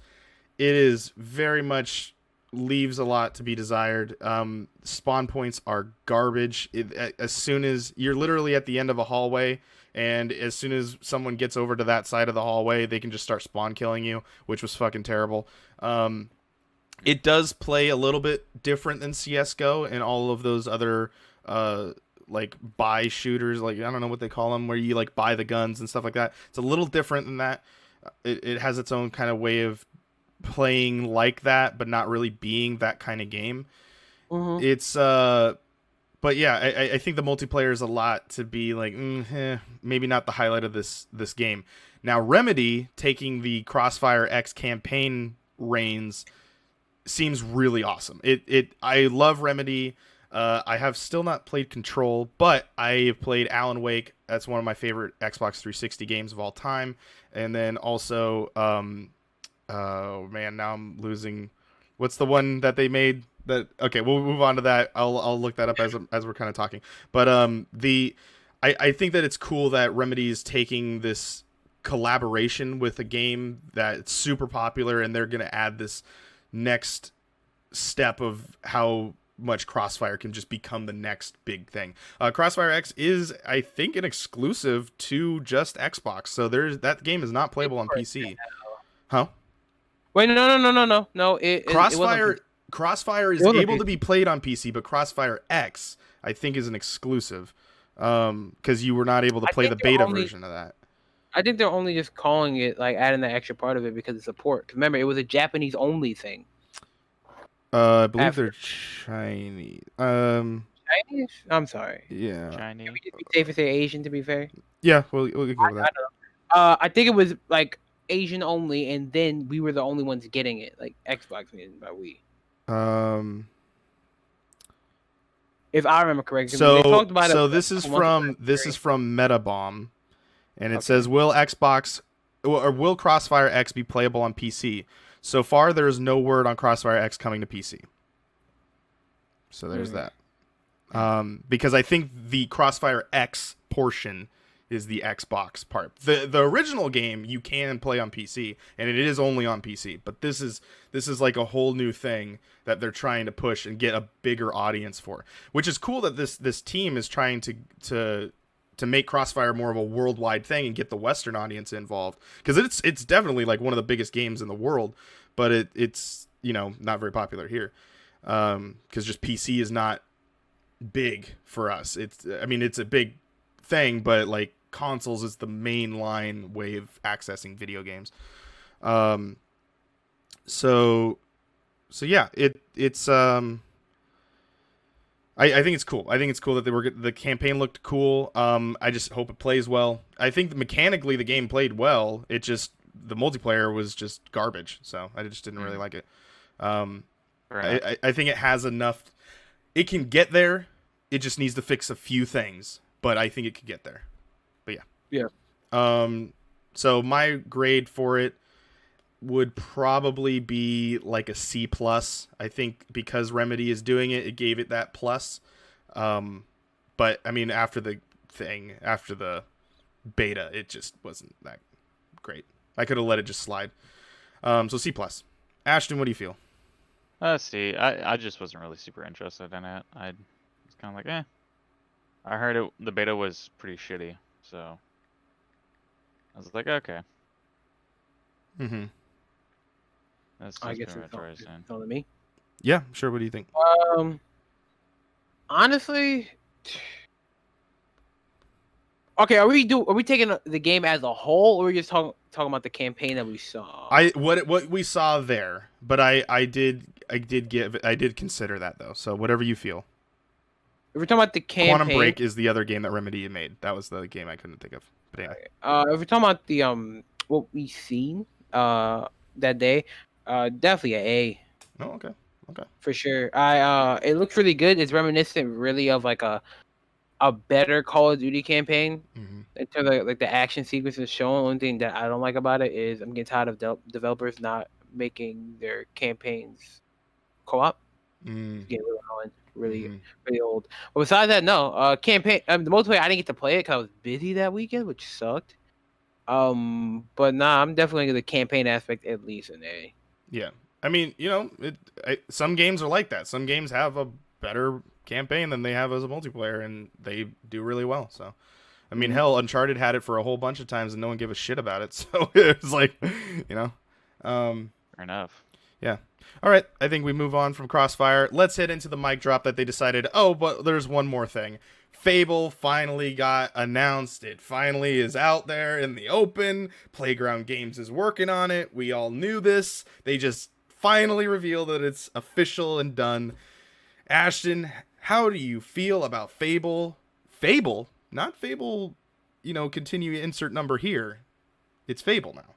It is very much leaves a lot to be desired. Spawn points are garbage. As soon as you're literally at the end of a hallway, and as soon as someone gets over to that side of the hallway, they can just start spawn killing you, which was fucking terrible. It does play a little bit different than CS:GO and all of those other like buy shooters, like I don't know what they call them, where you like buy the guns and stuff like that. It's a little different than that. It has its own kind of way of playing like that, but not really being that kind of game. Mm-hmm. It's but yeah, I think the multiplayer is a lot to be like maybe not the highlight of this game. Now Remedy taking the Crossfire X campaign reins seems really awesome. I love Remedy. I have still not played Control, but I have played Alan Wake. That's one of my favorite Xbox 360 games of all time. And then also oh man, now I'm losing. What's the one that they made? Okay, we'll move on to that. I'll look that up as we're kind of talking. But I think that it's cool that Remedy is taking this collaboration with a game that's super popular, and they're gonna add this next step of how much Crossfire can just become the next big thing. Crossfire X is, I think, an exclusive to just Xbox, so that game is not playable on PC. Huh? Wait, no. Crossfire is able to be played on PC, but Crossfire X, I think, is an exclusive because you were not able to play the beta version of that. I think they're only just calling it, like, adding that extra part of it because it's a port. 'Cause remember, it was a Japanese-only thing. I believe they're Chinese. Chinese? I'm sorry. Yeah. Chinese. Can we just be safe and say Asian? To be fair. Yeah, we'll go with I that. don't know. I think it was like Asian only, and then we were the only ones getting it. Like Xbox didn't, but we. If I remember correctly, they talked about it. So Like, this is from Metabomb, and it says, will Crossfire X be playable on PC? So far, there is no word on Crossfire X coming to PC. So there's that. Because I think the Crossfire X portion is the Xbox part. The original game you can play on PC, and it is only on PC. But this is like a whole new thing that they're trying to push and get a bigger audience for, which is cool that this team is trying to make Crossfire more of a worldwide thing and get the Western audience involved, because it's definitely like one of the biggest games in the world, but it's not very popular here, because just PC is not big for us. It's a big thing, but like consoles is the mainline way of accessing video games. So yeah, it's I think it's cool. I think it's cool that the campaign looked cool. I just hope it plays well. I think mechanically the game played well. It just, the multiplayer was just garbage, so I just didn't really like it. I think it has enough. It can get there. It just needs to fix a few things, but I think it could get there. But yeah. So my grade for it would probably be like a C+. I think because Remedy is doing it, it gave it that plus. But I mean, after the beta, it just wasn't that great. I could have let it just slide. So C+. Ashton, what do you feel? See, I just wasn't really super interested in it. I was kind of like, I heard the beta was pretty shitty, so I was like, okay. Mm-hmm. I guess it's all to me. Yeah, sure. What do you think? Honestly, okay. Are we taking the game as a whole, or are we just talking about the campaign that we saw? What we saw there, but I did consider that though. So whatever you feel. If we're talking about the campaign, Quantum Break is the other game that Remedy made. That was the game I couldn't think of. But anyway. If we're talking about the what we seen that day, definitely an A. Oh, okay. For sure. It looks really good. It's reminiscent really of like a better Call of Duty campaign. Mm-hmm. In terms of like the action sequences shown. Only thing that I don't like about it is I'm getting tired of developers not making their campaigns co-op. Getting really old. But besides that, no. Campaign. The multiplayer I didn't get to play it because I was busy that weekend, which sucked. But nah, I'm definitely gonna the campaign aspect at least an A. Yeah, I mean, some games are like that. Some games have a better campaign than they have as a multiplayer, and they do really well. So, I mean, hell, Uncharted had it for a whole bunch of times, and no one gave a shit about it. So it was like, Fair enough. Yeah. All right. I think we move on from Crossfire. Let's hit into the mic drop that they decided, but there's one more thing. Fable finally got announced. It finally is out there in the open. Playground Games is working on it. We all knew this. They just finally revealed that it's official and done. Ashton, how do you feel about Fable? Fable? Not Fable, continue insert number here. It's Fable now.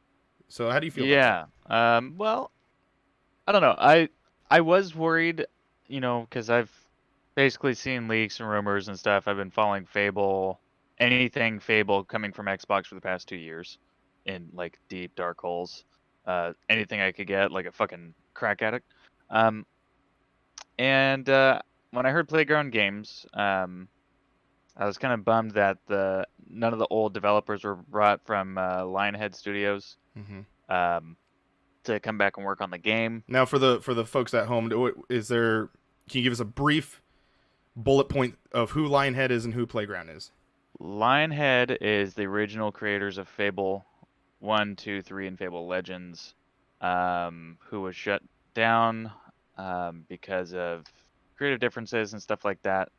So how do you feel about that? Well, I don't know. I was worried, because I've basically seen leaks and rumors and stuff. I've been following Fable, anything Fable coming from Xbox for the past 2 years in like deep dark holes. Anything I could get, like a fucking crack addict. And when I heard Playground Games, I was kind of bummed that none of the old developers were brought from Lionhead Studios. To come back and work on the game. Now, for the folks at home, can you give us a brief bullet point of who Lionhead is and who Playground is? Lionhead is the original creators of Fable 1, 2, 3, and Fable Legends, who was shut down because of creative differences and stuff like that,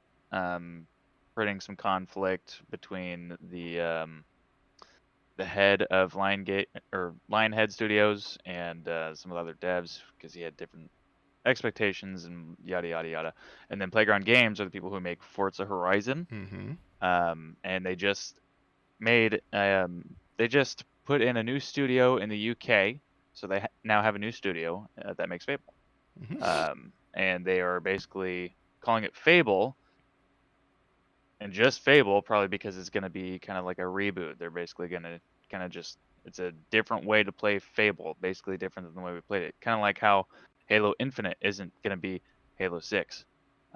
creating some conflict between the head of Lionhead Studios and some of the other devs, because he had different expectations and yada yada yada. And then Playground Games are the people who make Forza Horizon. And they just put in a new studio in the UK, so they now have a new studio that makes Fable. And they are basically calling it Fable, and just Fable, probably because it's going to be kind of like a reboot. They're basically going to kind of just, it's a different way to play Fable, basically different than the way we played it. Kind of like how Halo Infinite isn't going to be Halo 6.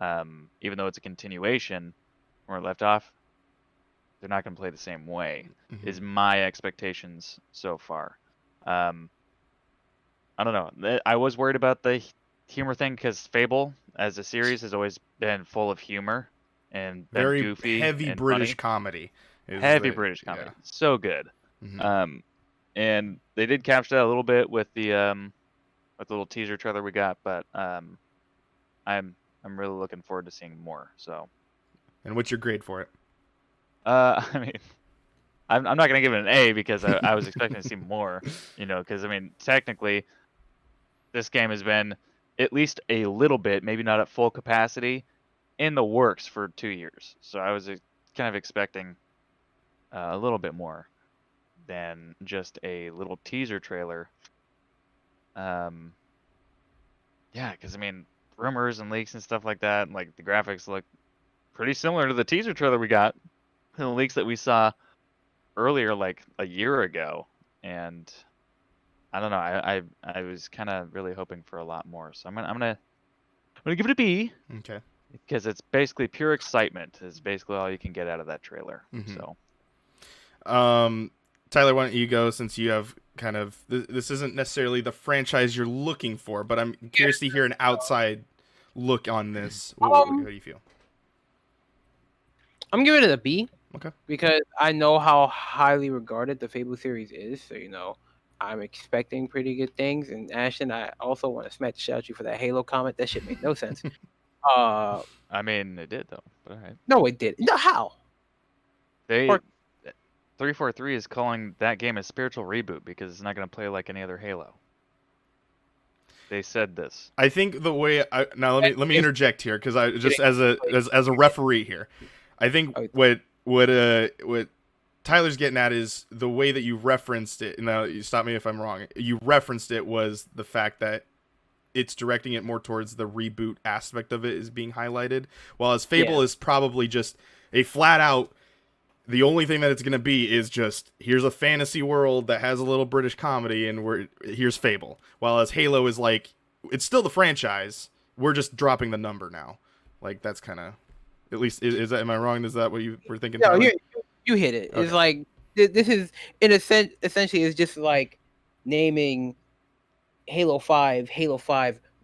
Even though it's a continuation where it left off, they're not going to play the same way, is my expectations so far. I don't know. I was worried about the humor thing because Fable, as a series, has always been full of humor and been very goofy, heavy and British funny. comedy. British comedy, so good. And they did capture that a little bit with the little teaser trailer we got, but I'm really looking forward to seeing more. So. And what's your grade for it? I mean, I'm not gonna give it an A because I was expecting to see more, because I mean, technically, this game has been at least a little bit, maybe not at full capacity, in the works for 2 years. So I was kind of expecting a little bit more than just a little teaser trailer. Yeah, because I mean, rumors and leaks and stuff like that, like the graphics look pretty similar to the teaser trailer we got, and the leaks that we saw earlier, like a year ago. And I don't know, I was kind of really hoping for a lot more. So I'm gonna give it a B. Okay. Because it's basically pure excitement is basically all you can get out of that trailer. So. Tyler, why don't you go, since you have kind of this isn't necessarily the franchise you're looking for, but I'm curious to hear an outside look on this. How do you feel? I'm giving it a B. Okay. Because I know how highly regarded the Fable series is, so I'm expecting pretty good things. And Ashton, I also want to smack the shit out you for that Halo comment. That shit made no sense. I mean, it did though. But all right. No, it did. No, how? 343 is calling that game a spiritual reboot because it's not going to play like any other Halo. They said this. I think the way now let me interject here, because I just as a referee here, I think what Tyler's getting at is the way that you referenced it. Now, you stop me if I'm wrong. You referenced it was the fact that it's directing it more towards the reboot aspect of it is being highlighted, while as Fable is probably just a flat out, the only thing that it's going to be is just, here's a fantasy world that has a little British comedy, and here's Fable. While as Halo is like, it's still the franchise, we're just dropping the number now. Like, that's kind of, at least, is that, am I wrong? Is that what you were thinking? No, you hit it. Okay. It's like, this is, in a sense, essentially, it's just like naming Halo 5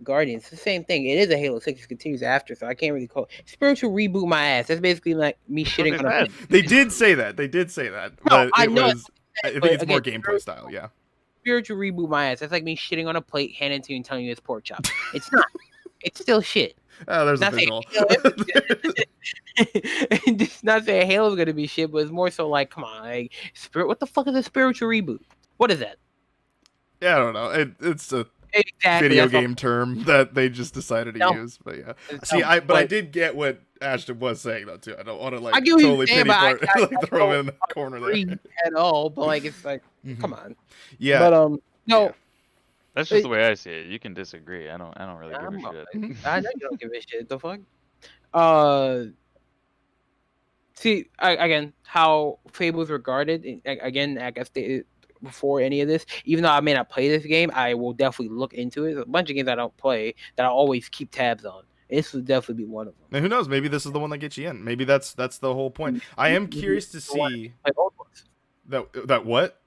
Guardians. It's the same thing. It is a Halo 6. It continues after, so I can't really call it spiritual reboot my ass. That's basically like me shitting on a... They did say that. No, I know. I think it's more gameplay style, yeah. Spiritual reboot my ass. That's like me shitting on a plate, handing it to you and telling you it's pork chop. It's not. It's still shit. Oh, there's a visual. It's not saying Halo's gonna be shit, but it's more so like, come on, like, what the fuck is a spiritual reboot? What is that? Yeah, I don't know. It's a video game term that they just decided to use, but yeah. See, I did get what Ashton was saying though too. I don't want to like totally pity part, like throw him in the corner there at all. But like, it's like, come on. Yeah. But no. Yeah. That's just the way I see it. You can disagree. I don't really give a shit. I know you don't give a shit. The fuck. See, again, how Fable's regarded. Again, I guess before any of this, even though I may not play this game, I will definitely look into it. There's a bunch of games I don't play that I always keep tabs on. This would definitely be one of them. And who knows? Maybe this is the one that gets you in. Maybe that's the whole point. I am curious to see that what.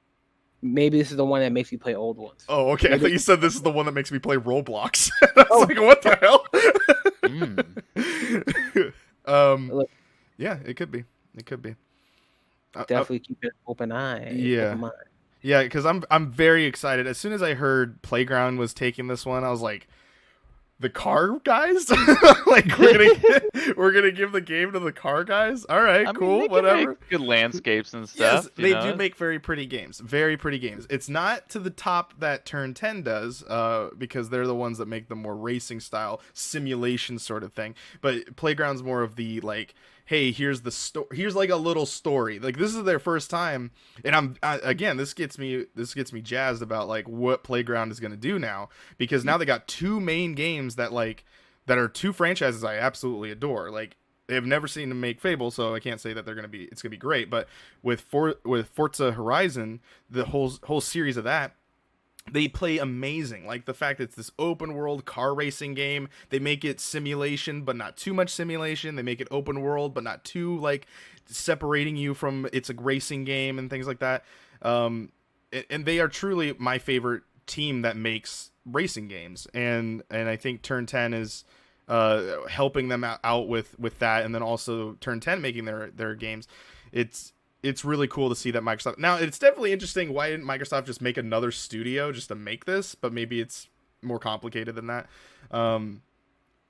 Maybe this is the one that makes me play old ones. Oh, okay. I thought you said this is the one that makes me play Roblox. I was like, what the hell? Yeah, it could be. It could be. Definitely keep an open eye. Yeah. Open mind. Yeah, because I'm very excited. As soon as I heard Playground was taking this one, I was like, The car guys? Like we're gonna give the game to the car guys? All right, cool, whatever. Good landscapes and stuff. Yes, they do make very pretty games. Very pretty games. It's not to the top that Turn 10 does, because they're the ones that make the more racing style simulation sort of thing. But Playground's more of the like, hey, here's the story. Here's like a little story. Like this is their first time, and again, this gets me jazzed about like what Playground is gonna do now, because now they got two main games that are two franchises I absolutely adore. Like they've never seen them make Fable, so I can't say that it's gonna be great. But with Forza Horizon, the whole series of that, they play amazing. Like the fact that it's this open world car racing game, they make it simulation but not too much simulation. They make it open world but not too like separating you from it's a racing game and things like that. And they are truly my favorite team that makes racing games, and I think Turn 10 is helping them out with that, and then also Turn 10 making their games. It's really cool to see that Microsoft. Now, it's definitely interesting, why didn't Microsoft just make another studio just to make this? But maybe it's more complicated than that.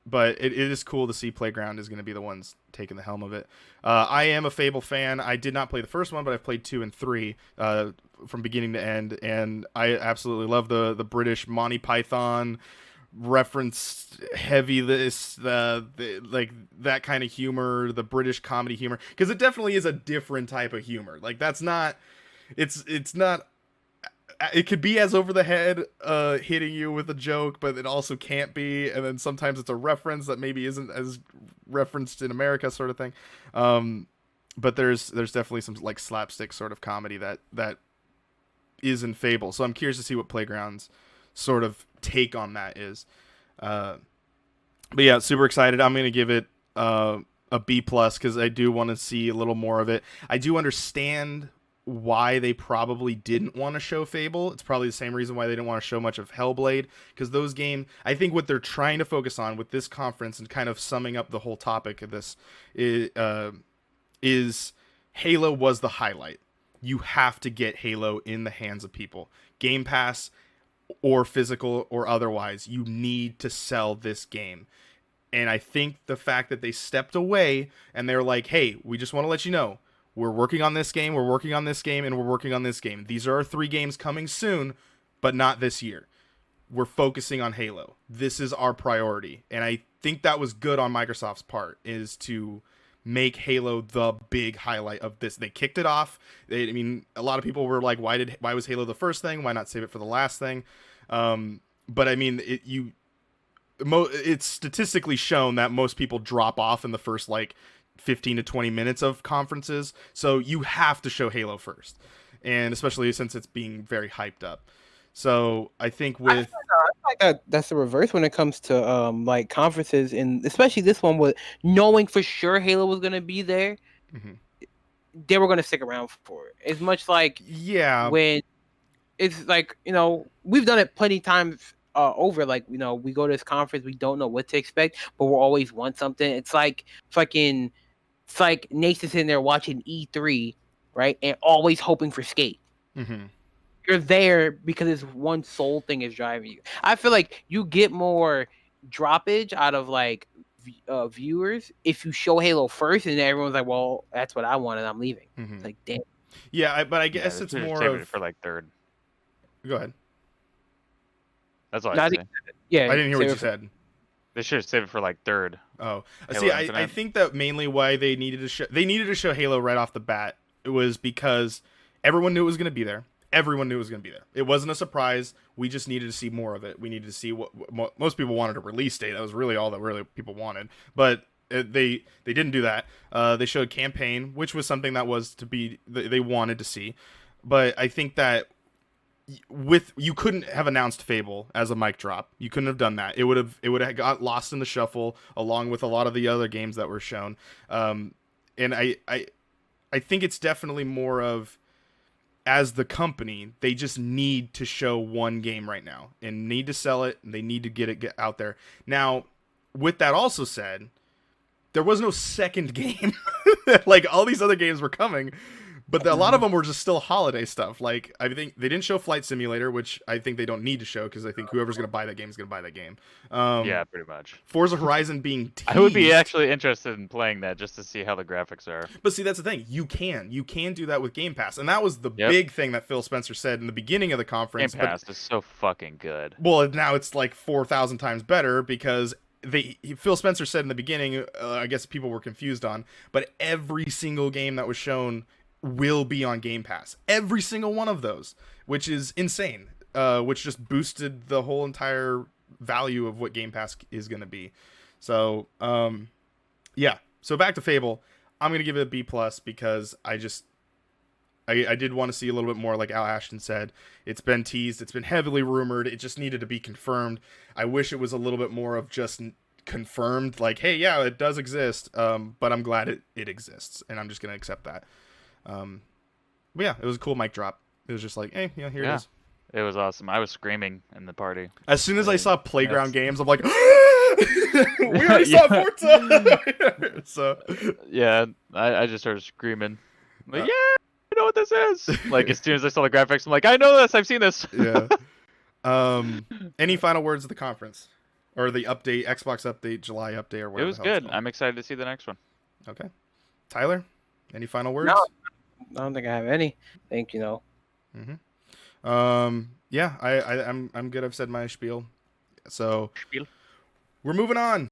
But it is cool to see Playground is going to be the ones taking the helm of it. I am a Fable fan. I did not play the first one, but I've played 2 and 3 from beginning to end, and I absolutely love the British Monty Python reference heavy like that kind of humor, the British comedy humor, because it definitely is a different type of humor. Like that's not, it's not, it could be as over the head hitting you with a joke, but it also can't be, and then sometimes it's a reference that maybe isn't as referenced in America, sort of thing. But there's definitely some like slapstick sort of comedy that is in Fable, so I'm curious to see what Playground's sort of take on that is. But yeah, super excited. I'm gonna give it a B+, because I do want to see a little more of it. I do understand why they probably didn't want to show Fable. It's probably the same reason why they didn't want to show much of Hellblade, because those games, I think what they're trying to focus on with this conference, and kind of summing up the whole topic of this, is Halo was the highlight. You have to get Halo in the hands of people. Game Pass or physical or otherwise, you need to sell this game. And I think the fact that they stepped away and they're like, hey, we just want to let you know, we're working on this game, we're working on this game, and we're working on this game. These are our 3 games coming soon, but not this year. We're focusing on Halo. This is our priority. And I think that was good on Microsoft's part, is to make Halo the big highlight of this. They kicked it off. I mean, a lot of people were like, why was Halo the first thing? Why not save it for the last thing? But I mean, it's statistically shown that most people drop off in the first like 15 to 20 minutes of conferences. So you have to show Halo first. And especially since it's being very hyped up. So I think with... I feel like that's the reverse when it comes to like conferences, and especially this one, with knowing for sure Halo was going to be there. Mm-hmm. They were going to stick around for it. It's much like when it's like, we've done it plenty of times over. Like, we go to this conference, we don't know what to expect, but we'll always want something. It's like Nathan sitting there watching E3, right, and always hoping for Skate. Mm-hmm. You're there because this one sole thing is driving you. I feel like you get more droppage out of like viewers if you show Halo first, and everyone's like, "Well, that's what I wanted. I'm leaving." Mm-hmm. It's like, damn. Yeah, but I guess it's more of it for like third. Go ahead. That's all I say. Yeah, I didn't hear what you said. They should save it for like third. Oh, see, I think that mainly why they needed to show Halo right off the bat, it was because everyone knew it was going to be there. Everyone knew it was going to be there. It wasn't a surprise. We just needed to see more of it. We needed to see what most people wanted, a release date. That was really all that really people wanted. But they didn't do that. They showed campaign, which was something that was to be they wanted to see. But I think that you couldn't have announced Fable as a mic drop. You couldn't have done that. It would have got lost in the shuffle along with a lot of the other games that were shown. And I think it's definitely more of, as the company, they just need to show one game right now and need to sell it, and they need to get out there. Now, with that also said, there was no second game. Like all these other games were coming, but a lot of them were just still holiday stuff. Like I think they didn't show Flight Simulator, which I think they don't need to show because I think whoever's gonna buy that game is gonna buy that game. Yeah, pretty much. Forza Horizon being teased. I would be actually interested in playing that just to see how the graphics are. But see, that's the thing. You can do that with Game Pass, and that was the big thing that Phil Spencer said in the beginning of the conference. Game Pass is so fucking good. Well, now it's like 4,000 times better because Phil Spencer said in the beginning, I guess people were confused on, but every single game that was shown will be on Game Pass. Every single one of those, which is insane, which just boosted the whole entire value of what Game Pass is going to be. So, yeah. So back to Fable, I'm going to give it a B+ because I did want to see a little bit more, like Al Ashton said. It's been teased. It's been heavily rumored. It just needed to be confirmed. I wish it was a little bit more of just confirmed, like, hey, yeah, it does exist, but I'm glad it exists, and I'm just going to accept that. But yeah, it was a cool mic drop. It was just like, hey, here it is. It was awesome. I was screaming in the party. As soon as I saw Playground Games, I'm like, we already saw Forza! So yeah, I just started screaming. Like, yeah! I know what this is. Like as soon as I saw the graphics, I'm like, I know this. I've seen this. Yeah. Any final words of the conference or the update, Xbox update, July update, or whatever? It was good. I'm excited to see the next one. Okay, Tyler, any final words? No, I don't think I have any. Thank you. No. Yeah, I'm good. I've said my spiel. So we're moving on